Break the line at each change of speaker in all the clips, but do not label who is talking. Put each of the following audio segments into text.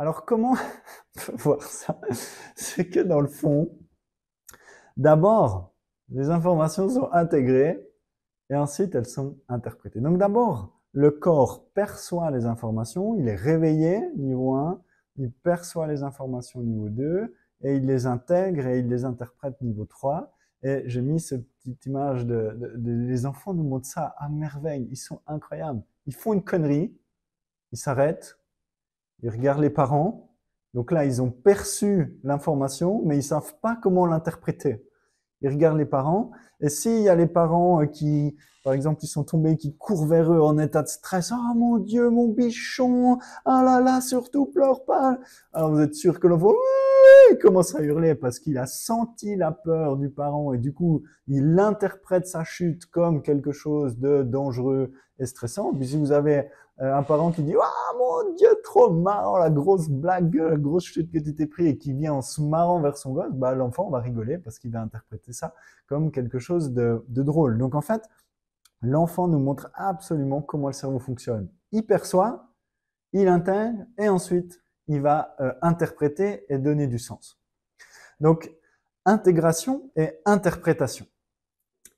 Alors comment on peut voir ça? C'est que dans le fond, d'abord, les informations sont intégrées et ensuite elles sont interprétées. Donc d'abord, le corps perçoit les informations, il est réveillé, niveau 1, il perçoit les informations niveau 2, et il les intègre et il les interprète niveau 3. Et j'ai mis cette petite image les enfants nous montrent ça à merveille, ils sont incroyables. Ils font une connerie, ils s'arrêtent, ils regardent les parents, donc là ils ont perçu l'information, mais ils savent pas comment l'interpréter. Ils regardent les parents, et s'il y a les parents qui, par exemple, ils sont tombés, qui courent vers eux en état de stress, oh mon Dieu, mon bichon, ah là là, surtout pleure pas. Alors vous êtes sûr que l'enfant il commence à hurler parce qu'il a senti la peur du parent et du coup il interprète sa chute comme quelque chose de dangereux et stressant. Puis si vous avez un parent qui dit ah mon Dieu, trop marrant, la grosse blague, la grosse chute que tu t'es pris, et qui vient en se marrant vers son gosse, bah l'enfant va rigoler parce qu'il va interpréter ça comme quelque chose de drôle. Donc en fait, l'enfant nous montre absolument comment le cerveau fonctionne. Il perçoit, il intègre et ensuite il va interpréter et donner du sens. Donc intégration et interprétation,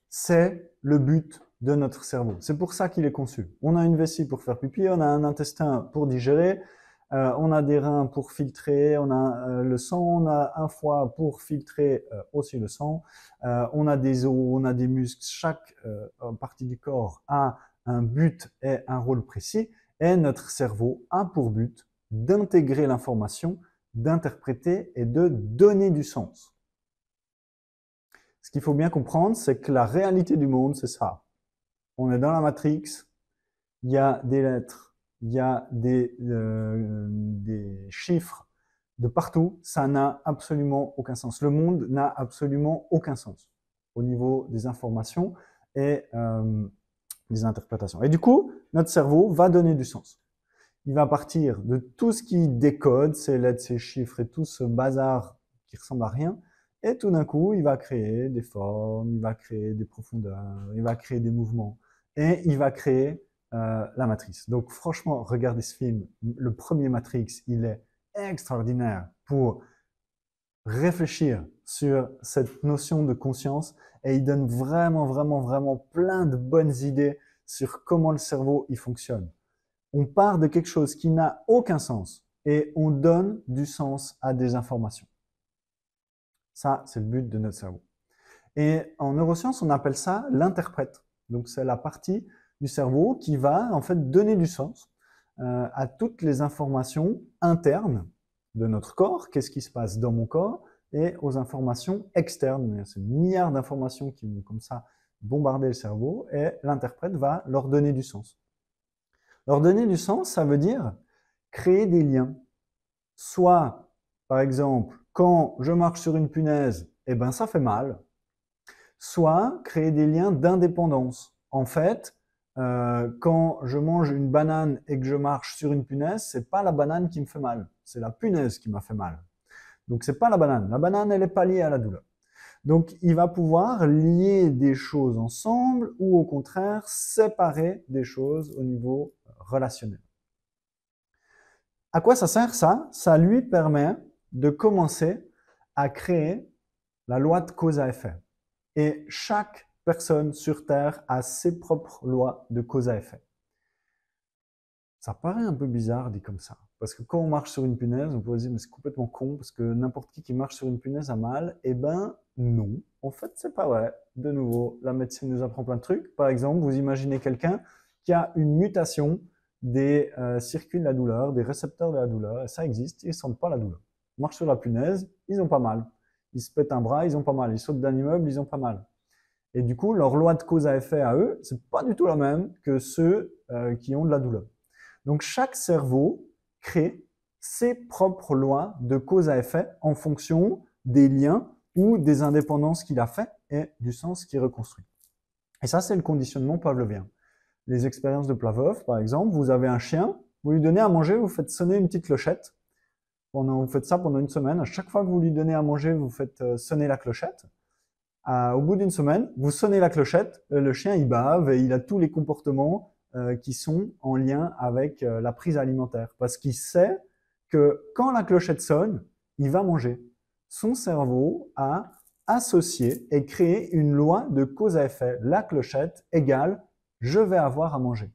c'est le but de notre cerveau. C'est pour ça qu'il est conçu. On a une vessie pour faire pipi, on a un intestin pour digérer, on a des reins pour filtrer, on a le sang, on a un foie pour filtrer aussi le sang, on a des os, on a des muscles, chaque partie du corps a un but et un rôle précis, et notre cerveau a pour but d'intégrer l'information, d'interpréter et de donner du sens. Ce qu'il faut bien comprendre, c'est que la réalité du monde, c'est ça. On est dans la Matrix, il y a des lettres, il y a des chiffres de partout, ça n'a absolument aucun sens. Le monde n'a absolument aucun sens au niveau des informations et des interprétations. Et du coup, notre cerveau va donner du sens. Il va partir de tout ce qui décode, ces lettres, ces chiffres et tout ce bazar qui ressemble à rien, et tout d'un coup, il va créer des formes, il va créer des profondeurs, il va créer des mouvements, et il va créer la matrice. Donc franchement, regardez ce film, le premier Matrix, il est extraordinaire pour réfléchir sur cette notion de conscience, et il donne vraiment plein de bonnes idées sur comment le cerveau il fonctionne. On part de quelque chose qui n'a aucun sens et on donne du sens à des informations. Ça, c'est le but de notre cerveau. Et en neurosciences, on appelle ça l'interprète. Donc c'est la partie du cerveau qui va en fait donner du sens à toutes les informations internes de notre corps, qu'est-ce qui se passe dans mon corps, et aux informations externes. C'est milliards d'informations qui vont comme ça bombarder le cerveau, et l'interprète va leur donner du sens. Leur donner du sens, ça veut dire créer des liens. Soit, par exemple, quand je marche sur une punaise, eh ben ça fait mal. Soit créer des liens d'indépendance. En fait, quand je mange une banane et que je marche sur une punaise, c'est pas la banane qui me fait mal, c'est la punaise qui m'a fait mal. Donc c'est pas la banane. La banane, elle est pas liée à la douleur. Donc il va pouvoir lier des choses ensemble ou au contraire séparer des choses au niveau relationnel. À quoi ça sert ça? Ça lui permet de commencer à créer la loi de cause à effet. Et chaque personne sur Terre a ses propres lois de cause à effet. Ça paraît un peu bizarre dit comme ça. Parce que quand on marche sur une punaise, on peut se dire mais c'est complètement con parce que n'importe qui marche sur une punaise a mal. Eh ben non, en fait c'est pas vrai. De nouveau, la médecine nous apprend plein de trucs. Par exemple, vous imaginez quelqu'un qui a une mutation des circuits de la douleur, des récepteurs de la douleur, et ça existe, ils ne sentent pas la douleur. Ils marchent sur la punaise, ils ont pas mal. Ils se pètent un bras, ils ont pas mal. Ils sautent d'un immeuble, ils ont pas mal. Et du coup, leur loi de cause à effet à eux, c'est pas du tout la même que ceux qui ont de la douleur. Donc chaque cerveau crée ses propres lois de cause à effet en fonction des liens ou des indépendances qu'il a fait et du sens qu'il reconstruit. Et ça, c'est le conditionnement pavlovien. Les expériences de Pavlov, par exemple, vous avez un chien, vous lui donnez à manger, vous faites sonner une petite clochette. Vous faites ça pendant une semaine. À chaque fois que vous lui donnez à manger, vous faites sonner la clochette. Au bout d'une semaine, vous sonnez la clochette, le chien il bave et il a tous les comportements qui sont en lien avec la prise alimentaire. Parce qu'il sait que quand la clochette sonne, il va manger. Son cerveau a associé et créé une loi de cause à effet. La clochette égale je vais avoir à manger.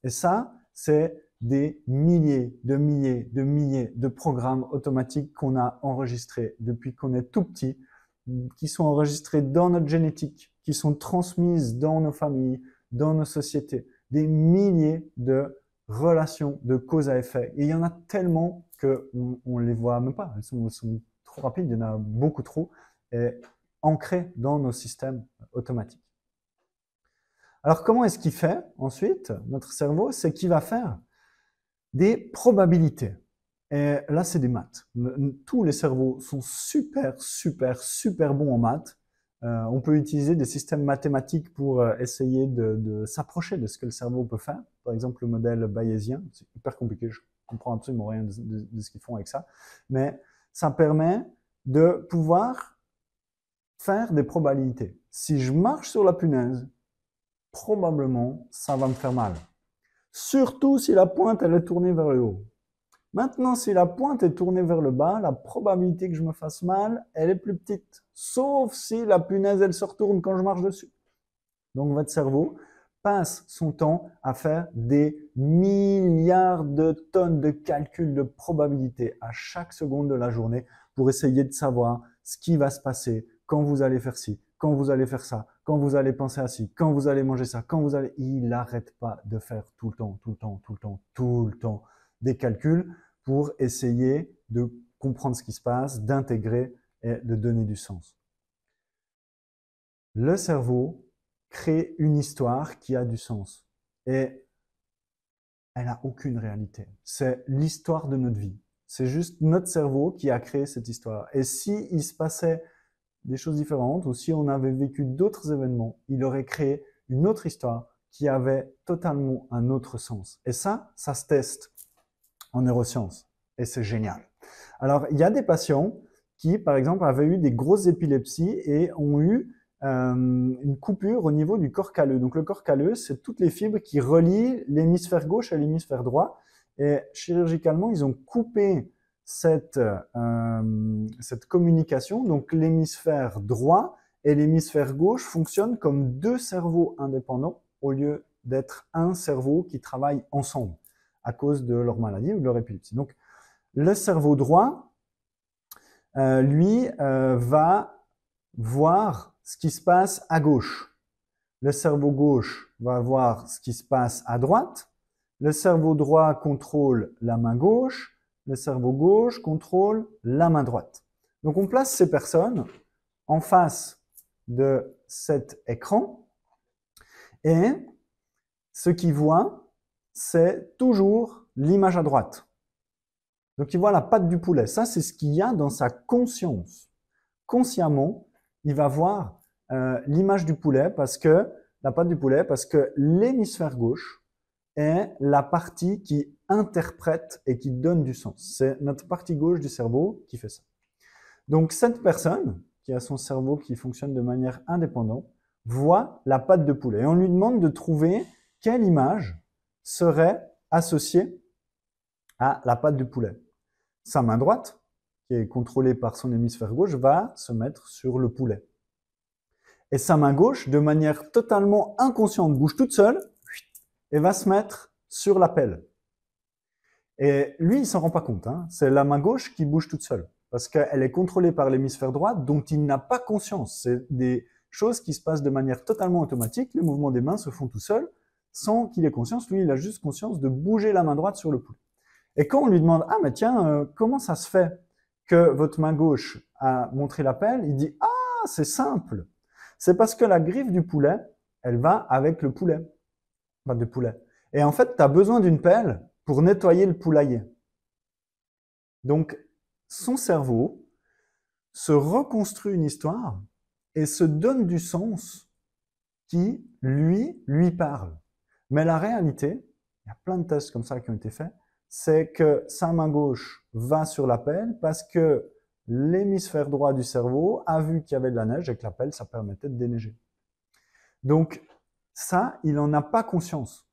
Et ça, c'est des milliers de programmes automatiques qu'on a enregistrés depuis qu'on est tout petit, qui sont enregistrés dans notre génétique, qui sont transmises dans nos familles, dans nos sociétés. Des milliers de relations de cause à effet. Et il y en a tellement qu'on ne les voit même pas. Elles sont trop rapides, il y en a beaucoup trop, et ancrées dans nos systèmes automatiques. Alors comment est-ce qu'il fait ensuite, notre cerveau? C'est qu'il va faire des probabilités. Et là, c'est des maths. Tous les cerveaux sont super bons en maths. On peut utiliser des systèmes mathématiques pour essayer de s'approcher de ce que le cerveau peut faire. Par exemple, le modèle bayésien, c'est hyper compliqué, je comprends absolument rien de ce qu'ils font avec ça. Mais ça permet de pouvoir faire des probabilités. Si je marche sur la punaise, probablement, ça va me faire mal. Surtout si la pointe, elle est tournée vers le haut. Maintenant, si la pointe est tournée vers le bas, la probabilité que je me fasse mal, elle est plus petite. Sauf si la punaise, elle se retourne quand je marche dessus. Donc, votre cerveau passe son temps à faire des milliards de tonnes de calculs de probabilité à chaque seconde de la journée pour essayer de savoir ce qui va se passer quand vous allez faire ci, quand vous allez faire ça, quand vous allez penser à ci, quand vous allez manger ça, quand vous allez... Il n'arrête pas de faire tout le temps des calculs pour essayer de comprendre ce qui se passe, d'intégrer et de donner du sens. Le cerveau crée une histoire qui a du sens et elle n'a aucune réalité. C'est l'histoire de notre vie. C'est juste notre cerveau qui a créé cette histoire. Et si il se passait des choses différentes ou si on avait vécu d'autres événements, il aurait créé une autre histoire qui avait totalement un autre sens. Et ça se teste en neurosciences. Et c'est génial. Alors, il y a des patients qui, par exemple, avaient eu des grosses épilepsies et ont eu une coupure au niveau du corps calleux. Donc, le corps calleux, c'est toutes les fibres qui relient l'hémisphère gauche à l'hémisphère droit. Et chirurgicalement, ils ont coupé cette communication. Donc, l'hémisphère droit et l'hémisphère gauche fonctionnent comme deux cerveaux indépendants au lieu d'être un cerveau qui travaille ensemble à cause de leur maladie ou de leur épilepsie. Donc, le cerveau droit, lui, va voir ce qui se passe à gauche. Le cerveau gauche va voir ce qui se passe à droite. Le cerveau droit contrôle la main gauche. Le cerveau gauche contrôle la main droite. Donc, on place ces personnes en face de cet écran et ce qu'ils voient, c'est toujours l'image à droite. Donc, il voit la patte du poulet. Ça, c'est ce qu'il y a dans sa conscience. Consciemment, il va voir l'image du poulet la patte du poulet, parce que l'hémisphère gauche est la partie qui interprète et qui donne du sens. C'est notre partie gauche du cerveau qui fait ça. Donc, cette personne qui a son cerveau qui fonctionne de manière indépendante voit la patte de poulet. Et on lui demande de trouver quelle image serait associée à la patte du poulet. Sa main droite, qui est contrôlée par son hémisphère gauche, va se mettre sur le poulet. Et sa main gauche, de manière totalement inconsciente, bouge toute seule et va se mettre sur la pelle. Et lui, il s'en rend pas compte. C'est la main gauche qui bouge toute seule parce qu'elle est contrôlée par l'hémisphère droit dont il n'a pas conscience. C'est des choses qui se passent de manière totalement automatique. Les mouvements des mains se font tout seuls sans qu'il ait conscience. Lui, il a juste conscience de bouger la main droite sur le poulet. Et quand on lui demande « Ah, mais tiens, comment ça se fait que votre main gauche a montré la pelle ?» Il dit « Ah, c'est simple. C'est parce que la griffe du poulet, elle va avec le poulet. » Pas de poulet. Et en fait, tu as besoin d'une pelle pour nettoyer le poulailler. Donc, son cerveau se reconstruit une histoire et se donne du sens qui, lui parle. Mais la réalité, il y a plein de tests comme ça qui ont été faits, c'est que sa main gauche va sur la pelle parce que l'hémisphère droit du cerveau a vu qu'il y avait de la neige et que la pelle, ça permettait de déneiger. Donc, ça, il n'en a pas conscience.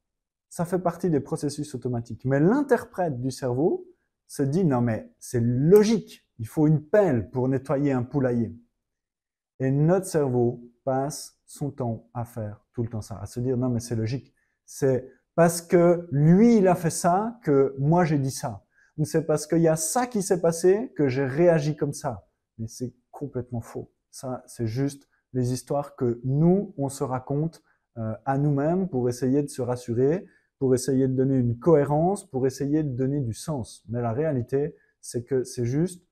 Ça fait partie des processus automatiques. Mais l'interprète du cerveau, se dit, non mais c'est logique, il faut une pelle pour nettoyer un poulailler. Et notre cerveau passe son temps à faire tout le temps ça, à se dire, non mais c'est logique, c'est parce que lui il a fait ça que moi j'ai dit ça. Ou c'est parce qu'il y a ça qui s'est passé que j'ai réagi comme ça. Mais c'est complètement faux. Ça, c'est juste les histoires que nous, on se raconte à nous-mêmes pour essayer de se rassurer, pour essayer de donner une cohérence, pour essayer de donner du sens. Mais la réalité, c'est que c'est juste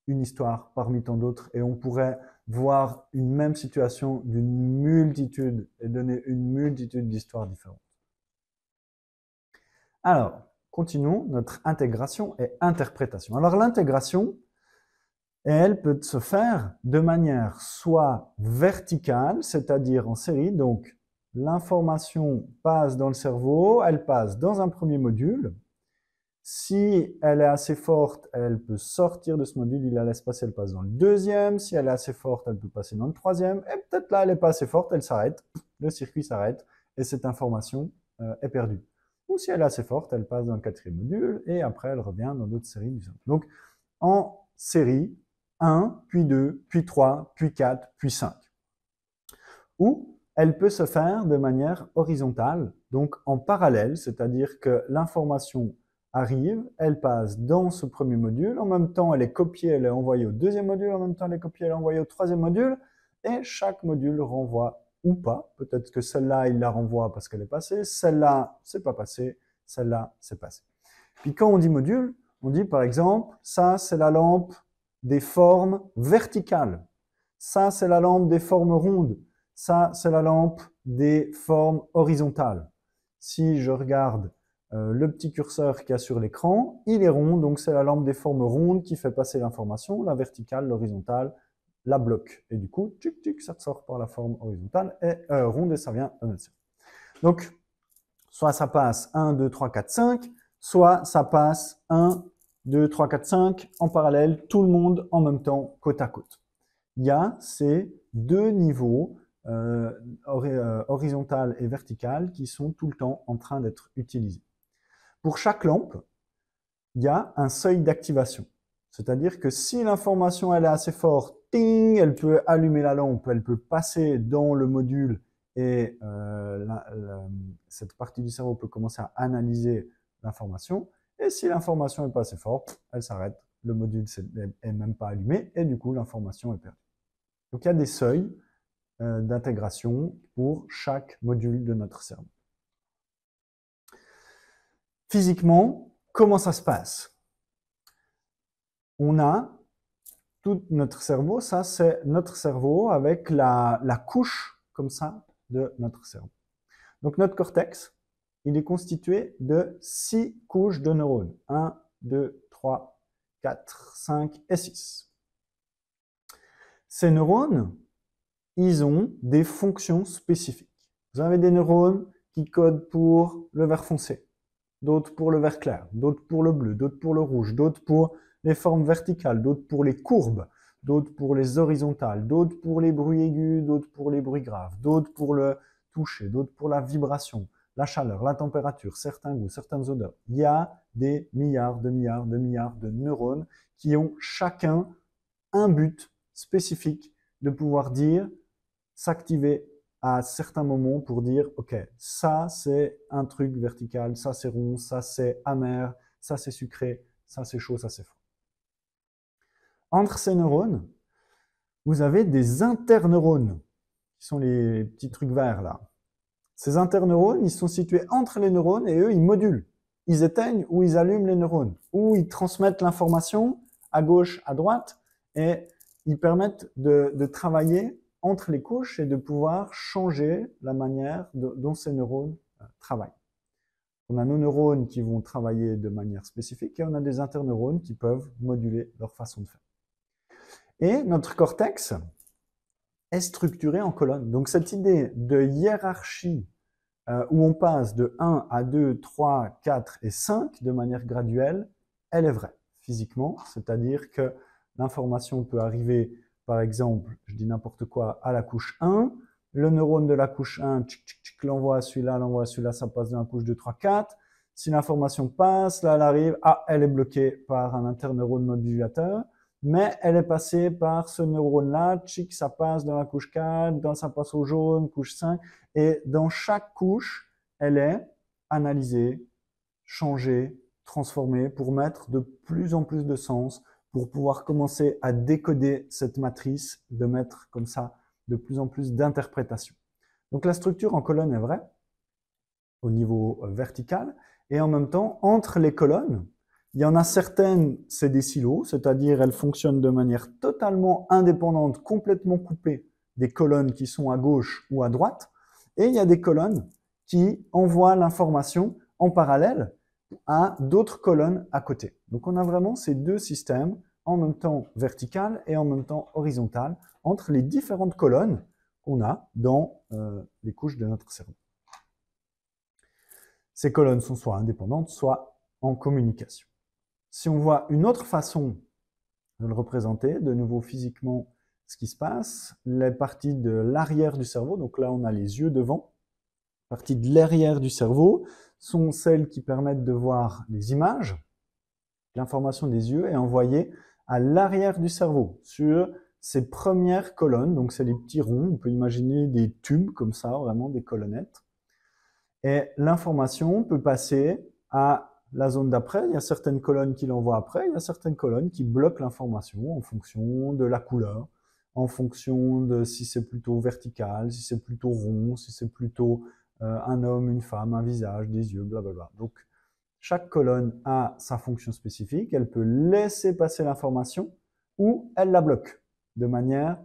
une histoire parmi tant d'autres et on pourrait voir une même situation d'une multitude et donner une multitude d'histoires différentes. Alors, continuons notre intégration et interprétation. Alors l'intégration, elle peut se faire de manière soit verticale, c'est-à-dire en série, donc l'information passe dans le cerveau, elle passe dans un premier module. Si elle est assez forte, elle peut sortir de ce module, il la laisse passer, elle passe dans le deuxième. Si elle est assez forte, elle peut passer dans le troisième. Et peut-être là, elle n'est pas assez forte, elle s'arrête, le circuit s'arrête et cette information est perdue. Ou si elle est assez forte, elle passe dans le quatrième module et après, elle revient dans d'autres séries du cerveau. Donc, en série, 1, puis 2, puis 3, puis 4, puis 5. Ou elle peut se faire de manière horizontale, donc en parallèle, c'est-à-dire que l'information arrive, elle passe dans ce premier module, en même temps elle est copiée, elle est envoyée au deuxième module, en même temps elle est copiée, elle est envoyée au troisième module, et chaque module renvoie ou pas. Peut-être que celle-là, il la renvoie parce qu'elle est passée, celle-là, c'est pas passé, celle-là, c'est passé. Puis quand on dit module, on dit par exemple, ça c'est la lampe des formes verticales, ça c'est la lampe des formes rondes, ça c'est la lampe des formes horizontales. Si je regarde le petit curseur qu'il y a sur l'écran, il est rond, donc c'est la lampe des formes rondes qui fait passer l'information, la verticale, l'horizontale, la bloque. Et du coup, tic, tic, ça sort par la forme horizontale et ronde et ça vient de notre cerveau. Donc, soit ça passe 1, 2, 3, 4, 5, soit ça passe 1, 2, 3, 4, 5 en parallèle, tout le monde en même temps, côte à côte. Il y a ces deux niveaux, horizontal et vertical, qui sont tout le temps en train d'être utilisés. Pour chaque lampe, il y a un seuil d'activation. C'est-à-dire que si l'information elle est assez forte, ting, elle peut allumer la lampe, elle peut passer dans le module et cette partie du cerveau peut commencer à analyser l'information. Et si l'information n'est pas assez forte, elle s'arrête, le module n'est même pas allumé et du coup l'information est perdue. Donc il y a des seuils d'intégration pour chaque module de notre cerveau. Physiquement, comment ça se passe? On a tout notre cerveau, ça c'est notre cerveau avec la couche comme ça de notre cerveau. Donc notre cortex, il est constitué de 6 couches de neurones. 1, 2, 3, 4, 5 et 6. Ces neurones, ils ont des fonctions spécifiques. Vous avez des neurones qui codent pour le vert foncé, d'autres pour le vert clair, d'autres pour le bleu, d'autres pour le rouge, d'autres pour les formes verticales, d'autres pour les courbes, d'autres pour les horizontales, d'autres pour les bruits aigus, d'autres pour les bruits graves, d'autres pour le toucher, d'autres pour la vibration, la chaleur, la température, certains goûts, certaines odeurs. Il y a des milliards de milliards de milliards de neurones qui ont chacun un but spécifique de pouvoir dire, s'activer à certains moments pour dire, ok, ça c'est un truc vertical, ça c'est rond, ça c'est amer, ça c'est sucré, ça c'est chaud, ça c'est froid. Entre ces neurones, vous avez des interneurones, qui sont les petits trucs verts là. Ces interneurones, ils sont situés entre les neurones et eux, ils modulent. Ils éteignent ou ils allument les neurones, ou ils transmettent l'information à gauche, à droite, et ils permettent de travailler entre les couches et de pouvoir changer la manière dont ces neurones travaillent. On a nos neurones qui vont travailler de manière spécifique et on a des interneurones qui peuvent moduler leur façon de faire. Et notre cortex est structuré en colonnes. Donc cette idée de hiérarchie où on passe de 1 à 2, 3, 4 et 5 de manière graduelle, elle est vraie physiquement, c'est-à-dire que l'information peut arriver, par exemple, je dis n'importe quoi, à la couche 1, le neurone de la couche 1 l'envoie à celui-là, ça passe dans la couche 2, 3, 4, Si l'information passe, là, elle arrive, ah, elle est bloquée par un interneurone modulateur, mais elle est passée par ce neurone-là, tchic, ça passe dans la couche 4, ça passe au jaune, couche 5, et dans chaque couche, elle est analysée, changée, transformée pour mettre de plus en plus de sens, pour pouvoir commencer à décoder cette matrice, de mettre comme ça de plus en plus d'interprétations. Donc la structure en colonne est vraie, au niveau vertical, et en même temps, entre les colonnes, il y en a certaines, c'est des silos, c'est-à-dire elles fonctionnent de manière totalement indépendante, complètement coupée des colonnes qui sont à gauche ou à droite, et il y a des colonnes qui envoient l'information en parallèle à d'autres colonnes à côté. Donc on a vraiment ces deux systèmes, en même temps vertical et en même temps horizontal, entre les différentes colonnes qu'on a dans les couches de notre cerveau. Ces colonnes sont soit indépendantes, soit en communication. Si on voit une autre façon de le représenter, de nouveau physiquement ce qui se passe, les parties de l'arrière du cerveau, donc là on a les yeux devant, les parties de l'arrière du cerveau sont celles qui permettent de voir les images. L'information des yeux est envoyée à l'arrière du cerveau, sur ces premières colonnes, donc c'est les petits ronds, on peut imaginer des tubes comme ça, vraiment des colonnettes. Et l'information peut passer à la zone d'après. Il y a certaines colonnes qui l'envoient après, il y a certaines colonnes qui bloquent l'information en fonction de la couleur, en fonction de si c'est plutôt vertical, si c'est plutôt rond, si c'est plutôt un homme, une femme, un visage, des yeux, blablabla. Donc, chaque colonne a sa fonction spécifique. Elle peut laisser passer l'information ou elle la bloque de manière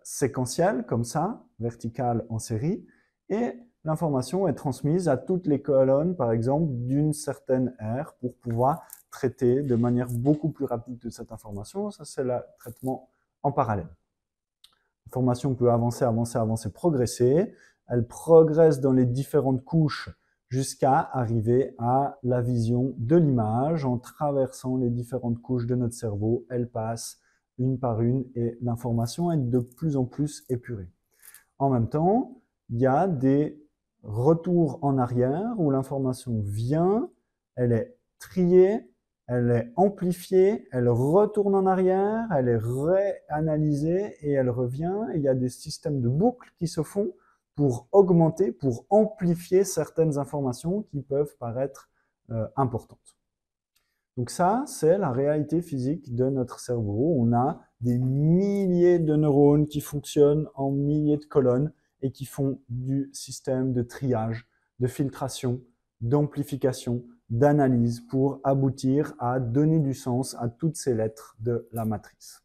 séquentielle, comme ça, verticale en série, et l'information est transmise à toutes les colonnes, par exemple, d'une certaine aire pour pouvoir traiter de manière beaucoup plus rapide de cette information. Ça, c'est le traitement en parallèle. L'information peut avancer, avancer, avancer, progresser. Elle progresse dans les différentes couches jusqu'à arriver à la vision de l'image. En traversant les différentes couches de notre cerveau, elle passe une par une et l'information est de plus en plus épurée. En même temps, il y a des retours en arrière où l'information vient, elle est triée, elle est amplifiée, elle retourne en arrière, elle est réanalysée et elle revient. Et il y a des systèmes de boucles qui se font pour augmenter, pour amplifier certaines informations qui peuvent paraître importantes. Donc ça, c'est la réalité physique de notre cerveau. On a des milliers de neurones qui fonctionnent en milliers de colonnes et qui font du système de triage, de filtration, d'amplification, d'analyse pour aboutir à donner du sens à toutes ces lettres de la matrice.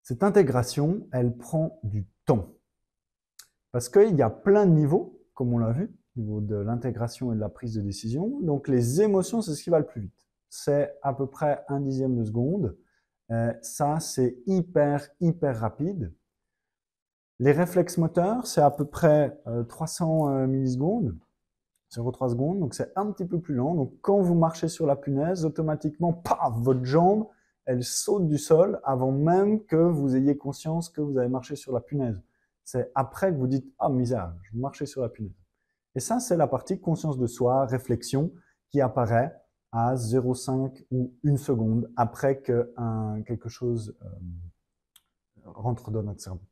Cette intégration, elle prend du temps. Parce qu'il y a plein de niveaux, comme on l'a vu, au niveau de l'intégration et de la prise de décision. Donc les émotions, c'est ce qui va le plus vite. C'est à peu près 1/10 de seconde. Ça, c'est hyper rapide. Les réflexes moteurs, c'est à peu près 300 millisecondes, 0,3 secondes, donc c'est un petit peu plus lent. Donc quand vous marchez sur la punaise, automatiquement, paf, votre jambe, elle saute du sol avant même que vous ayez conscience que vous avez marché sur la punaise. C'est après que vous dites « Ah, misère, je marchais sur la punaise ». Et ça, c'est la partie conscience de soi, réflexion, qui apparaît à 0,5 ou 1 seconde après que quelque chose rentre dans notre cerveau.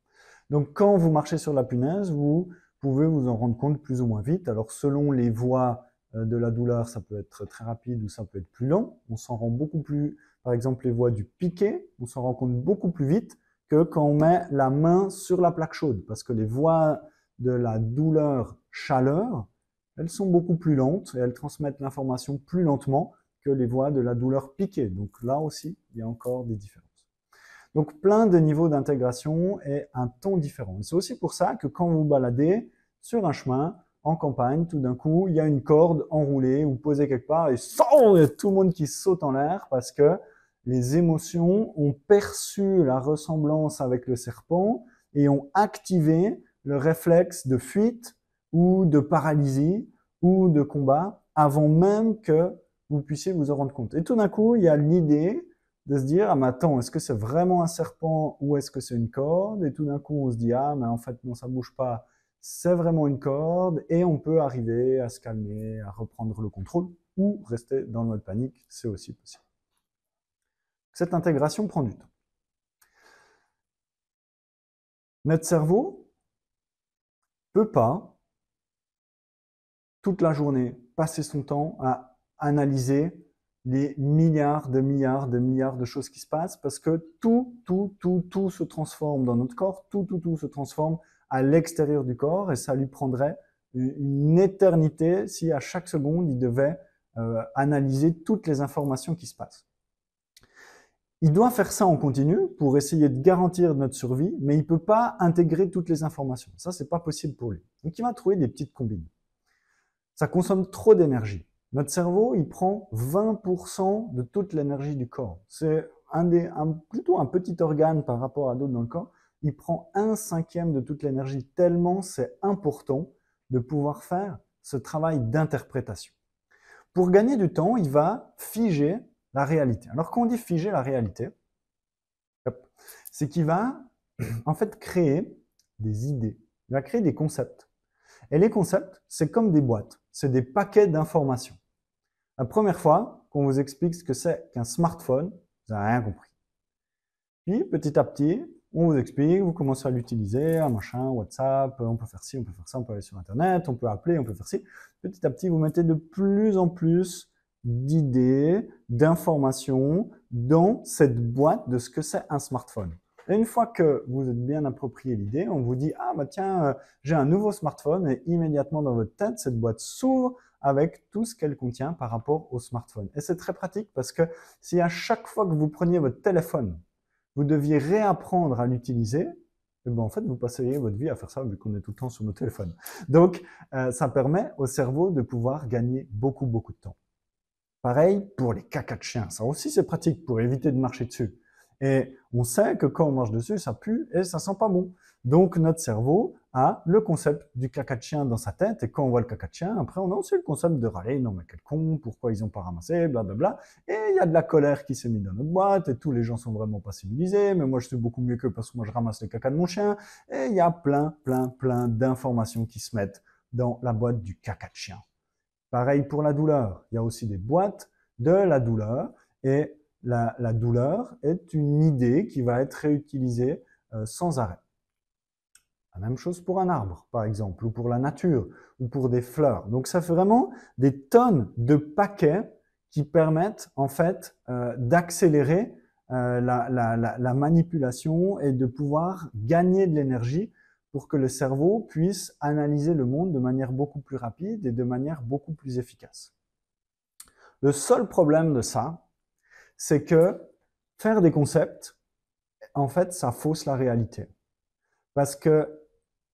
Donc, quand vous marchez sur la punaise, vous pouvez vous en rendre compte plus ou moins vite. Alors, selon les voies de la douleur, ça peut être très rapide ou ça peut être plus lent. On s'en rend beaucoup plus, par exemple, les voies du piqué, on s'en rend compte beaucoup plus vite que quand on met la main sur la plaque chaude, parce que les voies de la douleur-chaleur, elles sont beaucoup plus lentes et elles transmettent l'information plus lentement que les voies de la douleur piquée. Donc là aussi, il y a encore des différences. Donc plein de niveaux d'intégration et un ton différent. C'est aussi pour ça que quand vous baladez sur un chemin, en campagne, tout d'un coup, il y a une corde enroulée ou posée quelque part et il y a tout le monde qui saute en l'air parce que les émotions ont perçu la ressemblance avec le serpent et ont activé le réflexe de fuite ou de paralysie ou de combat avant même que vous puissiez vous en rendre compte. Et tout d'un coup, il y a l'idée de se dire « Ah, mais attends, est-ce que c'est vraiment un serpent ou est-ce que c'est une corde ?» Et tout d'un coup, on se dit « Ah, mais en fait, non, ça bouge pas, c'est vraiment une corde et on peut arriver à se calmer, à reprendre le contrôle ou rester dans le mode panique, c'est aussi possible. Cette intégration prend du temps. Notre cerveau peut pas, toute la journée, passer son temps à analyser les milliards de choses qui se passent parce que tout se transforme dans notre corps, tout se transforme à l'extérieur du corps et ça lui prendrait une éternité si à chaque seconde il devait analyser toutes les informations qui se passent. Il doit faire ça en continu pour essayer de garantir notre survie, mais il peut pas intégrer toutes les informations. Ça, c'est pas possible pour lui. Donc, il va trouver des petites combines. Ça consomme trop d'énergie. Notre cerveau, il prend 20% de toute l'énergie du corps. C'est plutôt un petit organe par rapport à d'autres dans le corps. Il prend 1/5 de toute l'énergie, tellement c'est important de pouvoir faire ce travail d'interprétation. Pour gagner du temps, il va figer la réalité. Alors quand on dit figer la réalité, c'est qu'il va en fait créer des idées, il va créer des concepts. Et les concepts, c'est comme des boîtes, c'est des paquets d'informations. La première fois qu'on vous explique ce que c'est qu'un smartphone, vous n'avez rien compris. Puis petit à petit, on vous explique, vous commencez à l'utiliser, un machin, WhatsApp, on peut faire ci, on peut faire ça, on peut aller sur Internet, on peut appeler, on peut faire ci. Petit à petit, vous mettez de plus en plus d'idées, d'informations dans cette boîte de ce que c'est un smartphone. Et une fois que vous êtes bien approprié l'idée, on vous dit « Ah bah tiens, j'ai un nouveau smartphone » et immédiatement dans votre tête, cette boîte s'ouvre avec tout ce qu'elle contient par rapport au smartphone. Et c'est très pratique parce que si à chaque fois que vous preniez votre téléphone, vous deviez réapprendre à l'utiliser, et ben en fait, vous passeriez votre vie à faire ça vu qu'on est tout le temps sur nos téléphones. Donc, ça permet au cerveau de pouvoir gagner beaucoup de temps. Pareil pour les cacas de chien. Ça aussi, c'est pratique pour éviter de marcher dessus. Et on sait que quand on marche dessus, ça pue et ça sent pas bon. Donc, notre cerveau a le concept du caca de chien dans sa tête. Et quand on voit le caca de chien, après, on a aussi le concept de râler. Non, mais quel con, pourquoi ils ont pas ramassé, blablabla. Et il y a de la colère qui s'est mise dans notre boîte. Et tous les gens sont vraiment pas civilisés. Mais moi, je suis beaucoup mieux qu'eux parce que moi, je ramasse les caca de mon chien. Et il y a plein d'informations qui se mettent dans la boîte du caca de chien. Pareil pour la douleur. Il y a aussi des boîtes de la douleur. Et la douleur est une idée qui va être réutilisée sans arrêt. La même chose pour un arbre, par exemple, ou pour la nature, ou pour des fleurs. Donc, ça fait vraiment des tonnes de paquets qui permettent, en fait, d'accélérer la manipulation et de pouvoir gagner de l'énergie pour que le cerveau puisse analyser le monde de manière beaucoup plus rapide et de manière beaucoup plus efficace. Le seul problème de ça, c'est que faire des concepts, en fait, ça fausse la réalité. Parce que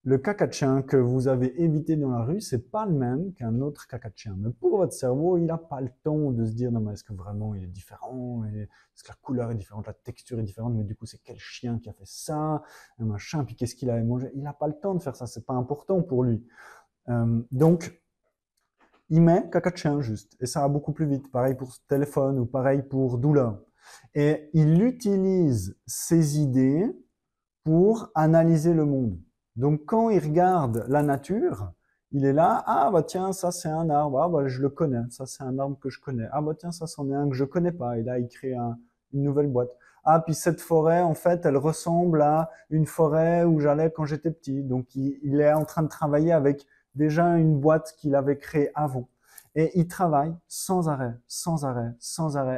le caca de chien que vous avez évité dans la rue, c'est pas le même qu'un autre caca de chien. Mais pour votre cerveau, il n'a pas le temps de se dire non mais est-ce que vraiment il est différent, est-ce que la couleur est différente, la texture est différente, mais du coup c'est quel chien qui a fait ça, un machin, puis qu'est-ce qu'il avait mangé. Il n'a pas le temps de faire ça, c'est pas important pour lui. Donc il met caca de chien juste, et ça va beaucoup plus vite. Pareil pour téléphone ou pareil pour douleur. Et il utilise ses idées pour analyser le monde. Donc quand il regarde la nature, il est là, ah bah tiens, ça c'est un arbre, ah bah je le connais, ça c'est un arbre que je connais, ah bah tiens, ça c'en est un que je connais pas, et là il crée une nouvelle boîte. Ah puis cette forêt, en fait, elle ressemble à une forêt où j'allais quand j'étais petit. Donc il est en train de travailler avec déjà une boîte qu'il avait créée avant. Et il travaille sans arrêt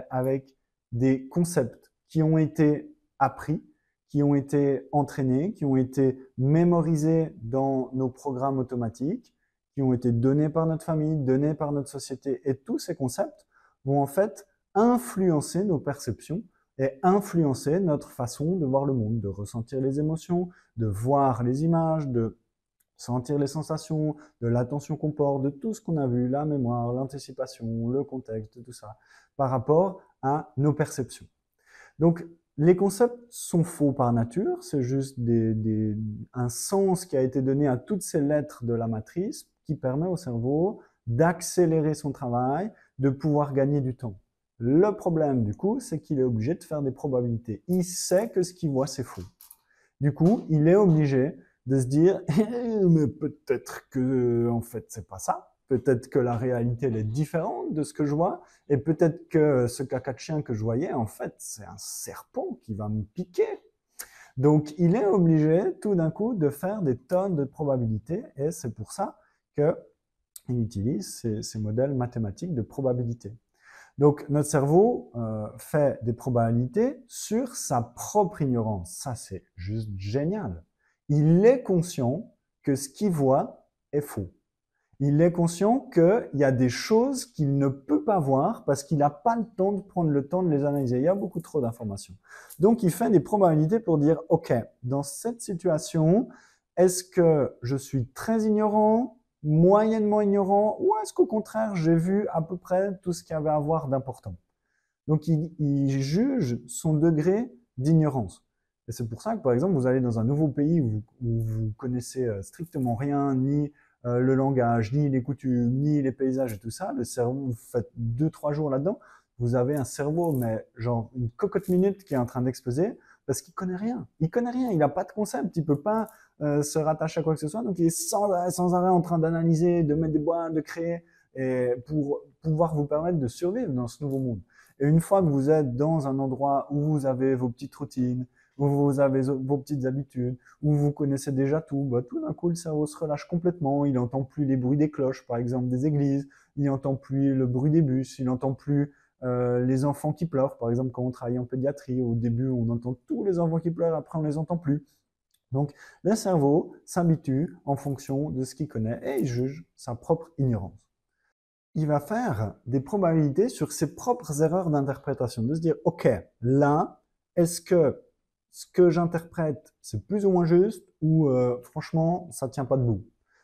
avec des concepts qui ont été appris, qui ont été entraînés, qui ont été mémorisés dans nos programmes automatiques, qui ont été donnés par notre famille, donnés par notre société. Et tous ces concepts vont en fait influencer nos perceptions et influencer notre façon de voir le monde, de ressentir les émotions, de voir les images, de sentir les sensations, de l'attention qu'on porte, de tout ce qu'on a vu, la mémoire, l'anticipation, le contexte, tout ça, par rapport à nos perceptions. Donc, les concepts sont faux par nature, c'est juste un sens qui a été donné à toutes ces lettres de la matrice qui permet au cerveau d'accélérer son travail, de pouvoir gagner du temps. Le problème, du coup, c'est qu'il est obligé de faire des probabilités. Il sait que ce qu'il voit, c'est faux. Du coup, il est obligé de se dire mais peut-être que en fait c'est pas ça, peut-être que la réalité elle est différente de ce que je vois, et peut-être que ce caca de chien que je voyais en fait c'est un serpent qui va me piquer. Donc il est obligé tout d'un coup de faire des tonnes de probabilités, et c'est pour ça qu'il utilise ces modèles mathématiques de probabilité. Donc notre cerveau fait des probabilités sur sa propre ignorance. Ça, c'est juste génial. Il est conscient que ce qu'il voit est faux. Il est conscient qu'il y a des choses qu'il ne peut pas voir parce qu'il n'a pas le temps de prendre le temps de les analyser. Il y a beaucoup trop d'informations. Donc il fait des probabilités pour dire, OK, dans cette situation, est-ce que je suis très ignorant, moyennement ignorant, ou est-ce qu'au contraire, j'ai vu à peu près tout ce qu'il y avait à voir d'important? Donc il juge son degré d'ignorance. Et c'est pour ça que, par exemple, vous allez dans un nouveau pays où vous connaissez strictement rien, ni le langage, ni les coutumes, ni les paysages et tout ça. Le cerveau, vous faites 2-3 jours là-dedans, vous avez un cerveau, mais genre une cocotte minute qui est en train d'exploser parce qu'il connaît rien. Il connaît rien, il n'a pas de concept, il peut pas se rattacher à quoi que ce soit. Donc il est sans arrêt en train d'analyser, de mettre des boîtes, de créer, et pour pouvoir vous permettre de survivre dans ce nouveau monde. Et une fois que vous êtes dans un endroit où vous avez vos petites routines, où vous avez vos petites habitudes, où vous connaissez déjà tout, bah, tout d'un coup, le cerveau se relâche complètement. Il n'entend plus les bruits des cloches, par exemple, des églises. Il n'entend plus le bruit des bus. Il n'entend plus les enfants qui pleurent. Par exemple, quand on travaille en pédiatrie, au début, on entend tous les enfants qui pleurent, après, on les entend plus. Donc, le cerveau s'habitue en fonction de ce qu'il connaît et il juge sa propre ignorance. Il va faire des probabilités sur ses propres erreurs d'interprétation, de se dire, OK, là, est-ce que ce que j'interprète, c'est plus ou moins juste, ou franchement, ça tient pas debout.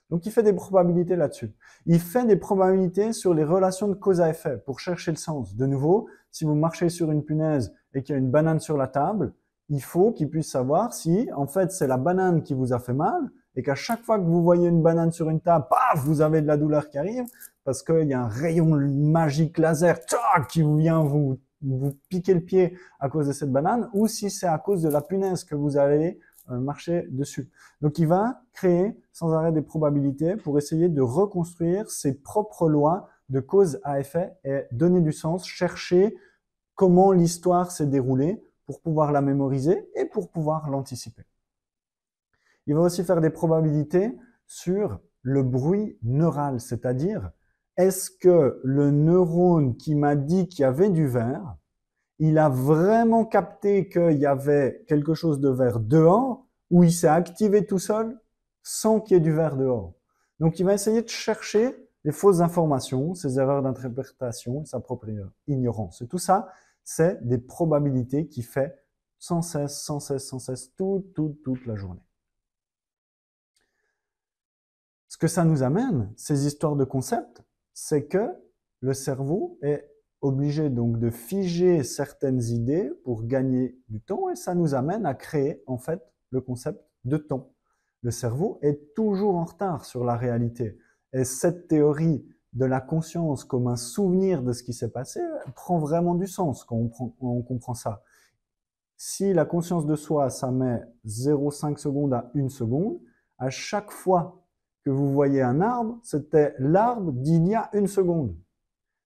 Donc il fait des probabilités là-dessus. Il fait des probabilités sur les relations de cause à effet pour chercher le sens. De nouveau, si vous marchez sur une punaise et qu'il y a une banane sur la table, il faut qu'il puisse savoir si, en fait, c'est la banane qui vous a fait mal, et qu'à chaque fois que vous voyez une banane sur une table, paf, vous avez de la douleur qui arrive, parce qu'il y a un rayon magique laser qui vient vous piquer le pied à cause de cette banane, ou si c'est à cause de la punaise que vous allez marcher dessus. Donc il va créer sans arrêt des probabilités pour essayer de reconstruire ses propres lois de cause à effet et donner du sens, chercher comment l'histoire s'est déroulée pour pouvoir la mémoriser et pour pouvoir l'anticiper. Il va aussi faire des probabilités sur le bruit neural, c'est-à-dire est-ce que le neurone qui m'a dit qu'il y avait du vert, il a vraiment capté qu'il y avait quelque chose de vert dehors, ou il s'est activé tout seul sans qu'il y ait du vert dehors. Donc il va essayer de chercher les fausses informations, ses erreurs d'interprétation, sa propre ignorance. Et tout ça, c'est des probabilités qu'il fait sans cesse, toute la journée. Ce que ça nous amène, ces histoires de concepts, c'est que le cerveau est obligé donc de figer certaines idées pour gagner du temps, et ça nous amène à créer en fait le concept de temps. Le cerveau est toujours en retard sur la réalité, et cette théorie de la conscience comme un souvenir de ce qui s'est passé prend vraiment du sens quand on comprend ça. Si la conscience de soi, ça met 0,5 secondes à 1 seconde, à chaque fois que vous voyez un arbre, c'était l'arbre d'il y a 1 seconde.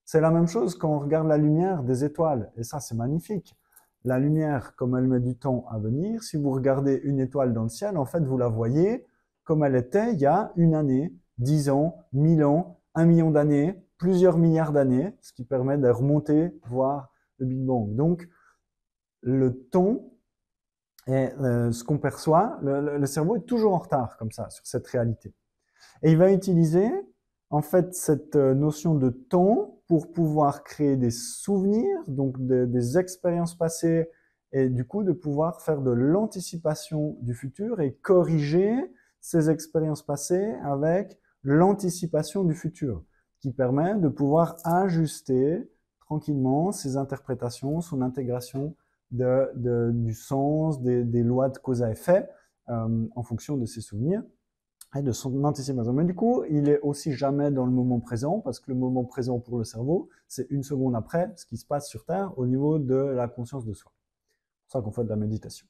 C'est la même chose quand on regarde la lumière des étoiles, et ça c'est magnifique. La lumière, comme elle met du temps à venir, si vous regardez une étoile dans le ciel, en fait vous la voyez comme elle était il y a 1 année, 10 ans, 1000 ans, 1 million d'années, plusieurs milliards d'années, ce qui permet de remonter, voir le Big Bang. Donc le temps et ce qu'on perçoit, le cerveau est toujours en retard comme ça sur cette réalité. Et il va utiliser en fait cette notion de temps pour pouvoir créer des souvenirs, donc des expériences passées, et du coup de pouvoir faire de l'anticipation du futur et corriger ces expériences passées avec l'anticipation du futur, qui permet de pouvoir ajuster tranquillement ses interprétations, son intégration du sens, des lois de cause à effet en fonction de ses souvenirs et de son anticipation. Mais du coup, il est aussi jamais dans le moment présent, parce que le moment présent pour le cerveau, c'est 1 seconde après ce qui se passe sur Terre au niveau de la conscience de soi. C'est pour ça qu'on fait de la méditation.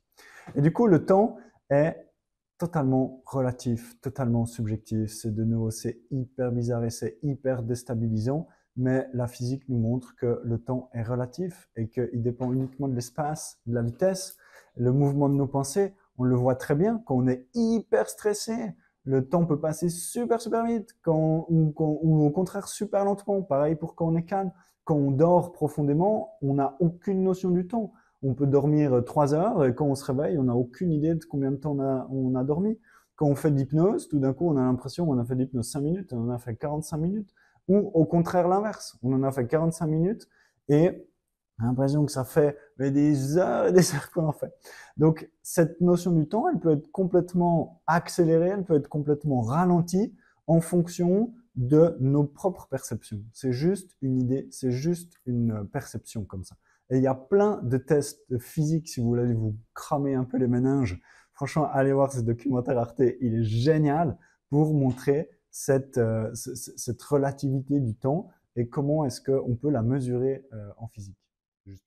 Et du coup, le temps est totalement relatif, totalement subjectif. C'est de nouveau, c'est hyper bizarre et c'est hyper déstabilisant. Mais la physique nous montre que le temps est relatif et qu'il dépend uniquement de l'espace, de la vitesse, le mouvement de nos pensées. On le voit très bien quand on est hyper stressé. Le temps peut passer super super vite, ou au contraire super lentement. Pareil pour quand on est calme. Quand on dort profondément, on n'a aucune notion du temps. On peut dormir 3 heures et quand on se réveille, on n'a aucune idée de combien de temps on a dormi. Quand on fait de l'hypnose, tout d'un coup, on a l'impression qu'on a fait de l'hypnose 5 minutes, on en a fait 45 minutes. Ou au contraire l'inverse, on en a fait 45 minutes et on a l'impression que ça fait des heures et des heures qu'on en fait. Donc cette notion du temps, elle peut être complètement accélérée, elle peut être complètement ralentie en fonction de nos propres perceptions. C'est juste une idée, c'est juste une perception comme ça. Et il y a plein de tests physiques si vous voulez vous cramer un peu les méninges. Franchement, allez voir ce documentaire Arte, il est génial pour montrer cette relativité du temps et comment est-ce qu'on peut la mesurer en physique. Juste